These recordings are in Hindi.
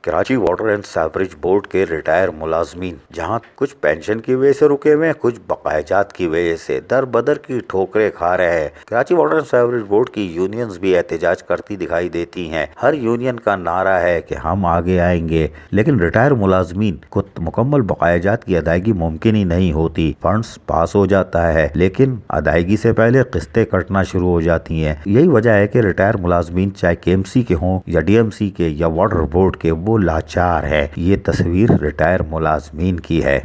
Karachi water and sewerage board के रिटायर मुलाजमीन जहां कुछ पेंशन की वजह से रुके हुए हैं, कुछ बकायजात की वजह से दर बदर की ठोकरें खा रहे हैं। Karachi water and sewerage board की यूनियंस भी एहतजाज करती दिखाई देती हैं। हर यूनियन का नारा है कि हम आगे आएंगे, लेकिन रिटायर मुलाजमीन को मुकम्मल बकायजात की अदायगी मुमकिन ही नहीं होती। फंड्स पास हो जाता है, लेकिन अदायगी से पहले किस्तें कटना शुरू हो जाती हैं। यही वजह है कि रिटायर मुलाजमीन चाहे KMC के हों या DMC के या वाटर बोर्ड के, वो लाचार है। ये तस्वीर रिटायर मुलाजमीन की है।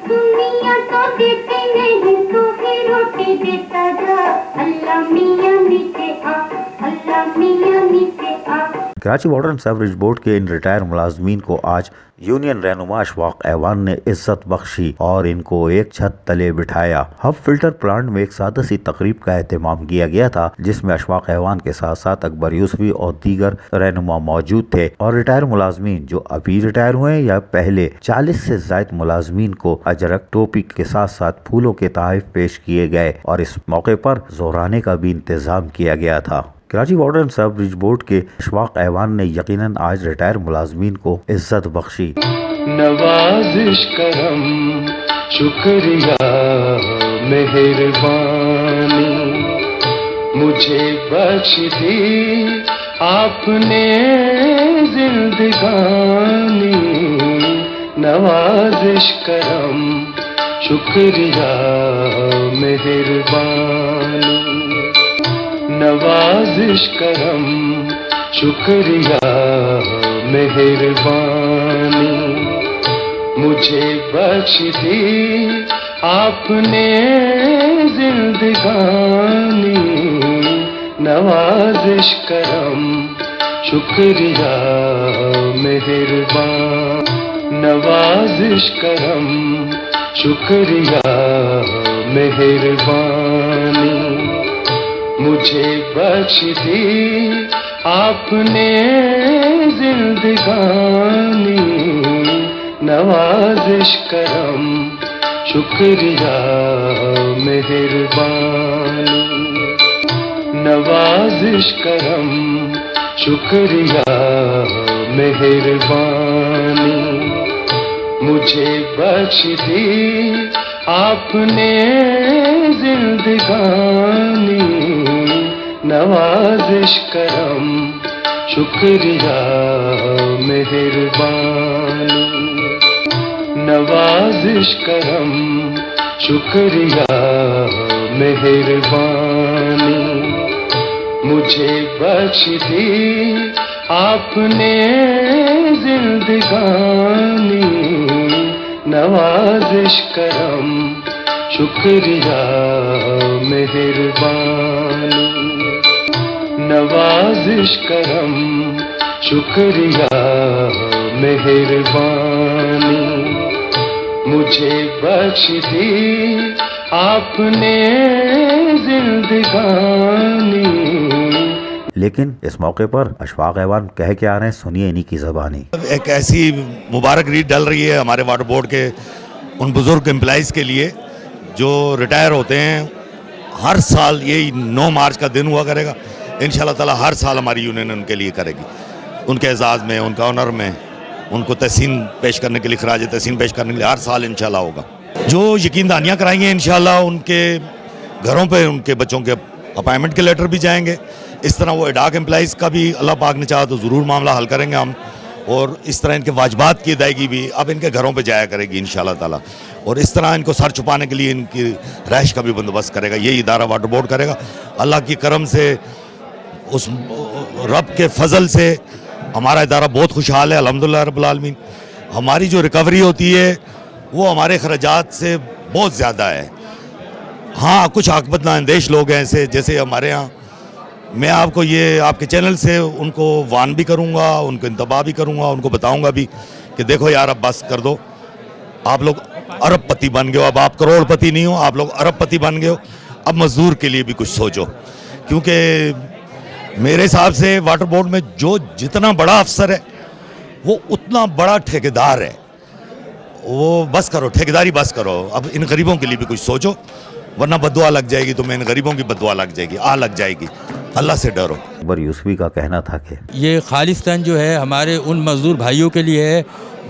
दुनिया तो देते नहीं, तू ही रोटी देता जा। अल्लाह मियां नीचे आ, अल्लाह मियां नीचे आ। Karachi water and sewerage board के इन रिटायर मुलाजमीन को आज यूनियन रहनुमा अशफाक ऐवान ने इज्जत बख्शी और इनको एक छत तले बिठाया। हब फिल्टर प्लांट में एक सादा सी तकरीब का एहतमाम किया गया था, जिसमें अशफाक ऐवान के साथ साथ अकबर यूसुफी और दीगर रहनुमा मौजूद थे। और रिटायर मुलाजमीन जो अभी रिटायर हुए या पहले 40 से ज्यादा मुलाजमीन को अजरक टोपी के साथ साथ फूलों के तोहफे पेश किए गए और इस मौके पर जोराने का भी इंतजाम किया गया था। Karachi water and sewerage board के अशफाक ऐवान ने यकीनन आज रिटायर मुलाजमीन को इज्जत बख्शी। नवाजिश करम शुक्रिया मेहरबानी मुझे बख्श दी आपने जिंदगानी। नवाजिश करम शुक्रिया मेहरबानी नवाजिश करम शुक्रिया मेहरबानी मुझे बख्श दी आपने जिंदगानी। नवाजिश करम शुक्रिया मेहरबानी नवाजिश करम शुक्रिया मेहरबानी मुझे बख्श दी आपने जिंदगानी। नवाजिश करम शुक्रिया मेहरबानी नवाजिश करम शुक्रिया मेहरबानी मुझे बख्श दी आपने जिंदगानी। नवाजिश करम शुक्रिया मेहरबानी नवाजिश करम शुक्रिया मेहरबानी मुझे बख्श दी आपने जिंदगानी। नवाजिश करम शुक्रिया मेहरबानी नवाजिश करम शुक्रिया मेहरबानी मुझे बख्श दी आपने जिंदगानी। लेकिन इस मौके पर अशफाक ऐवान कह के आ रहे हैं, सुनिए इन्हीं की ज़बानी। एक ऐसी मुबारक रीत डल रही है हमारे वाटर बोर्ड के उन बुजुर्ग एम्प्लॉइज़ के लिए जो रिटायर होते हैं। हर साल यही 9 मार्च का दिन हुआ करेगा। इंशाल्लाह ताला हर साल हमारी यूनियन उनके लिए करेगी, उनके एजाज़ में, उनका ऑनर में, उनको तहसीन पेश करने के लिए, खराज तहसीन पेश करने के लिए हर साल इंशाल्लाह होगा। जो यकीन दहानियाँ कराएंगे इंशाल्लाह उनके घरों पे उनके बच्चों के अपॉइंटमेंट के लेटर भी जाएंगे। इस तरह वो एडाक एम्प्लॉइज़ का भी अल्लाह पाक ने चाहा तो ज़रूर मामला हल करेंगे हम, और इस तरह इनके वाजबात की अदायगी भी अब इनके घरों पे जाया करेगी इंशाल्लाह ताला। और इस तरह इनको सर छुपाने के लिए इनकी रैश का भी बंदोबस्त करेगा, यही इदारा वाटर बोर्ड करेगा। अल्लाह की करम से, उस रब के फजल से हमारा इदारा बहुत खुशहाल है अल्हम्दुलिल्लाह रब्बिल आलमीन। हमारी जो रिकवरी होती है वो हमारे खर्चात से बहुत ज़्यादा है। हाँ, कुछ आकबत नाअंदेश लोग हैं ऐसे, जैसे हमारे यहाँ, मैं आपको ये आपके चैनल से उनको वार्न भी करूँगा, उनको इंतबाह भी करूँगा, उनको बताऊँगा भी कि देखो यार अब बस कर दो, आप लोग अरबपति बन गए हो, अब आप करोड़पति नहीं हो, आप लोग अरबपति बन गए हो, अब मजदूर के लिए भी कुछ सोचो क्योंकि मेरे हिसाब से वाटर बोर्ड में जो जितना बड़ा अफसर है वो उतना बड़ा ठेकेदार है। वो बस करो, ठेकेदारी बस करो, अब इन गरीबों के लिए भी कुछ सोचो, वरना बददुआ लग जाएगी तुम्हें, इन गरीबों की बददुआ लग जाएगी, लग जाएगी। अल्लाह से डरो। अकबर यूसुफी का कहना था कि ये खालिस्तान जो है हमारे उन मज़दूर भाइयों के लिए है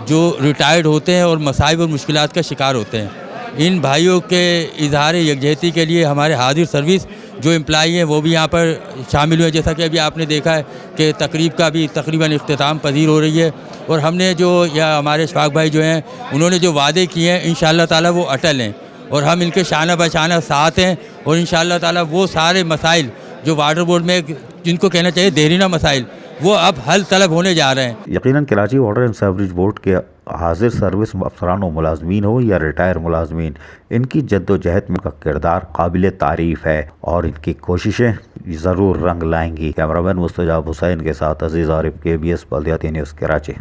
जो रिटायर्ड होते हैं और मसाइब और मुश्किलात का शिकार होते हैं। इन भाइयों के इजहार यकजहती के लिए हमारे हाजिर सर्विस जो एम्प्लाई हैं वो भी यहाँ पर शामिल हुए। जैसा कि अभी आपने देखा है कि तकरीब का भी तकरीबन इख्तिताम पजीर हो रही है, और हमने जो या हमारे शफाक भाई जो हैं उन्होंने जो वादे किए हैं इंशाअल्लाह ताला वो अटल हैं, और हम इनके शाना बशाना साथ हैं। और इंशाअल्लाह ताला वो सारे मसाइल जो वाटर बोर्ड में जिनको कहना चाहिए देरीना मसाइल, वो अब हल तलब होने जा रहे हैं। यकीनन Karachi water and sewerage board के हाजिर सर्विस अफसरान व मुलाजमीन हो या रिटायर मुलाजमीन, इनकी जद्दोजहद में का किरदार काबिल तारीफ है और इनकी कोशिशें ज़रूर रंग लाएंगी। कैमरामैन मुस्तजाब हुसैन के साथ अजीज़ आरिफ, KBS बल्दियाती न्यूज़, कराची।